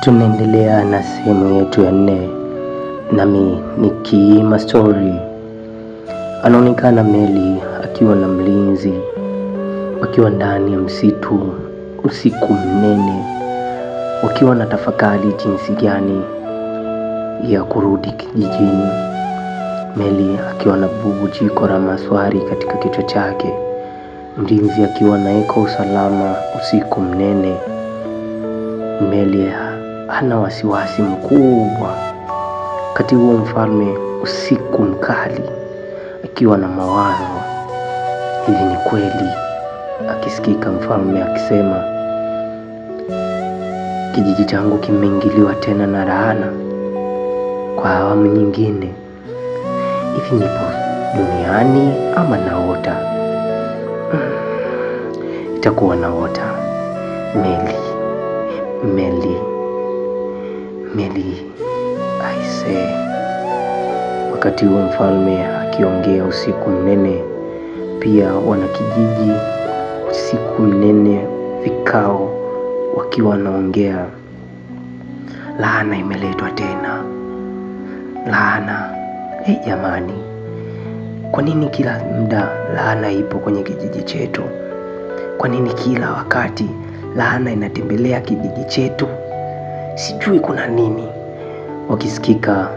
Tunaendelea na sehemu yetu ya 4, nami ni Kiima Story. Anaonekana Meli akiwa na mlinzi wakiwa ndani ya msitu usiku mnene, wakiwa na tafakari jinsi gani ya kurudi kijijini. Meli akiwa na bubujiko la maswali katika kichwa chake, mlinzi akiwa naeka usalama usiku mnene. Meli hana wasiwasi mkubwa. Kati huo mfalme usiku mkali akiwa na mawazo, hivi ni kweli? Akisikika mfalme akisema, kijiji changu kimeingiliwa tena na laana kwa awamu nyingine. Hivi nipo duniani ama naota? Itakuwa naota. Meli aise. Wakati huo mfalme akiongea usiku mnene, pia wanakijiji usiku mnene vikao wakiwa wanaongea, laana imeletwa tena, laana. Jamani, kwa nini kila muda laana ipo kwenye kijiji chetu? Kwa nini kila wakati laana inatembelea kijiji chetu? Sijui kuna nini. Wakisikika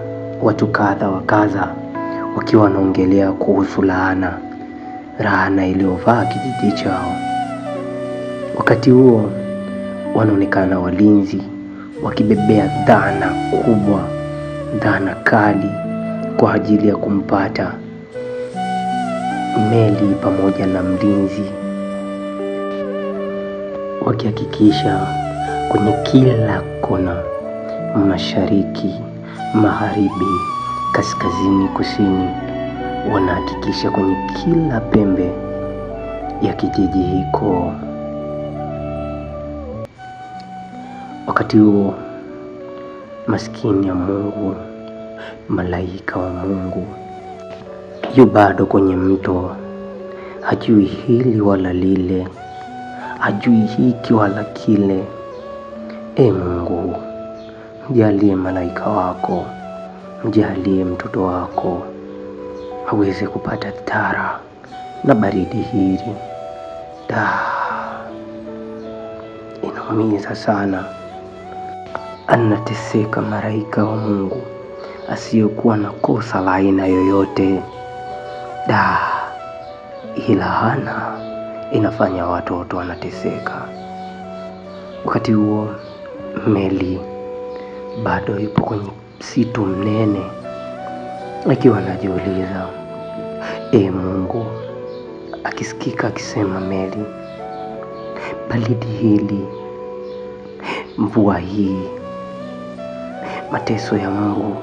watu kadha wa kadha wakiwa wanaongelea kuhusu laana iliyovaa kijiji chao. Wakati huo wanaonekana walinzi wakibebea dhana kubwa, dhana kali kwa ajili ya kumpata Meli pamoja na mlinzi, wakihakikisha kwenye kila kona, mashariki, magharibi, kaskazini, kusini, wanahakikisha kwenye kila pembe ya kijiji hiko. Wakati huo maskini ya Mungu, malaika wa Mungu, yu bado kwenye mto, hajui hili wala lile, hajui hiki wala kile. Mungu, mjalie malaika wako, mjalie mtoto wako aweze kupata dhara na baridi hili. Inaumiza sana. Anateseka malaika wa Mungu asiyekuwa na kosa la aina yoyote. Ila hana inafanya watoto wanateseka. Wakati huo Meli bado yupo kwenye msitu mnene akiwa anajiuliza, Mungu. Akisikika akisema, Meli, baridi hili, mvua hii, mateso ya Mungu,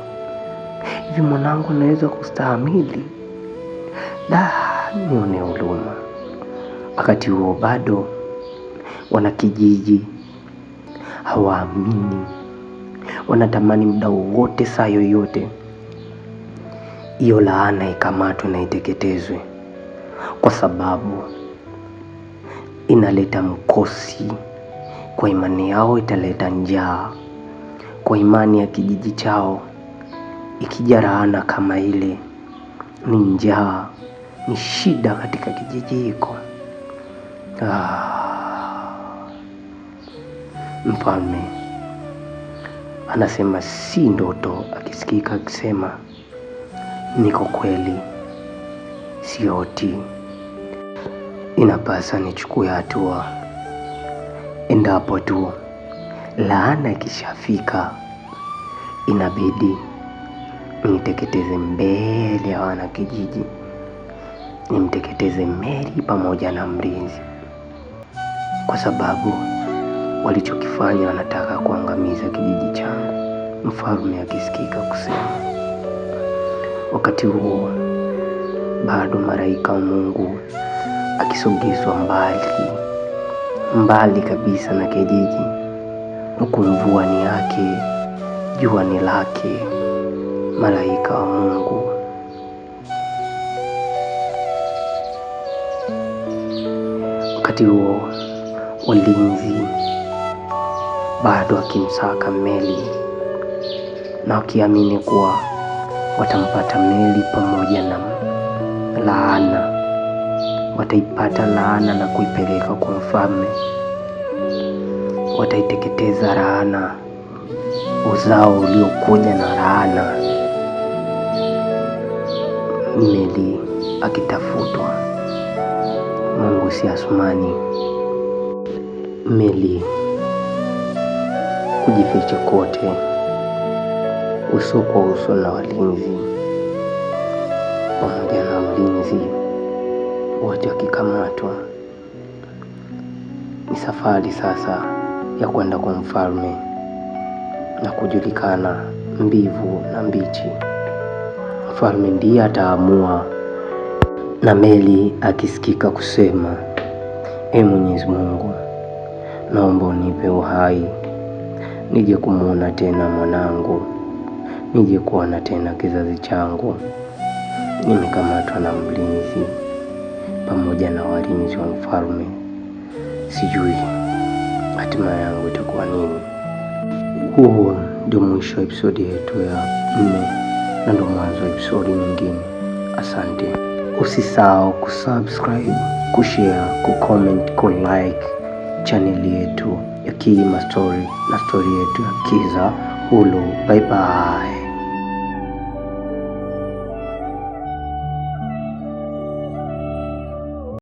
hivi mwanangu anaweza kustahimili? Nione huruma. Wakati huo bado wanakijiji hawaamini, wanatamani muda wote, saa yoyote, hiyo laana ikamatwe na iteketezwe, kwa sababu inaleta mkosi. Kwa imani yao italeta njaa. Kwa imani ya kijiji chao, ikija laana kama ile, ni njaa, ni shida katika kijiji hiko. Mfalme anasema si ndoto. Akisikika akisema, niko kweli, sioti. Inapasa nichukue hatua. Endapo tu laana ikishafika, inabidi niteketeze mbele ya wanakijiji, nimteketeze Meli pamoja na mlinzi, kwa sababu walichokifanya wanataka kuangamiza kijiji changu. Mfalme akisikika kusema. Wakati huo bado malaika wa Mungu akisogezwa mbali kabisa na kijiji, huku mvua ni yake, jua ni lake. Malaika wa Mungu wakati huo walinzi bado akimsaka Meli na wakiamini kuwa watampata Meli pamoja na laana. Wataipata laana na kuipeleka kwa mfalme. Wataiteketeza laana, uzao uliokuja na laana. Meli akitafutwa, Mungu si Asumani. Meli kujificha kote, uso kwa uso na walinzi, pamoja na mlinzi wote wakikamatwa. Ni safari sasa ya kwenda kwa mfalme na kujulikana mbivu na mbichi. Mfalme ndiye ataamua. Na Meli akisikika kusema, Mwenyezi Mungu, naomba unipe uhai, nije kumuona tena mwanangu, nije kuona tena kizazi changu. Nimekamatwa na mlinzi pamoja na walinzi wa mfalme. Sijui hatima yangu itakuwa nini. Huo ndio mwisho wa episodi yetu ya 4 na ndio mwanzo wa episodi nyingine. Asante. Usisahau kusubscribe, kushare, kucomment, kulike channel yetu ya Kiima Story na story yetu ya Kiza Hulu. Bye bye.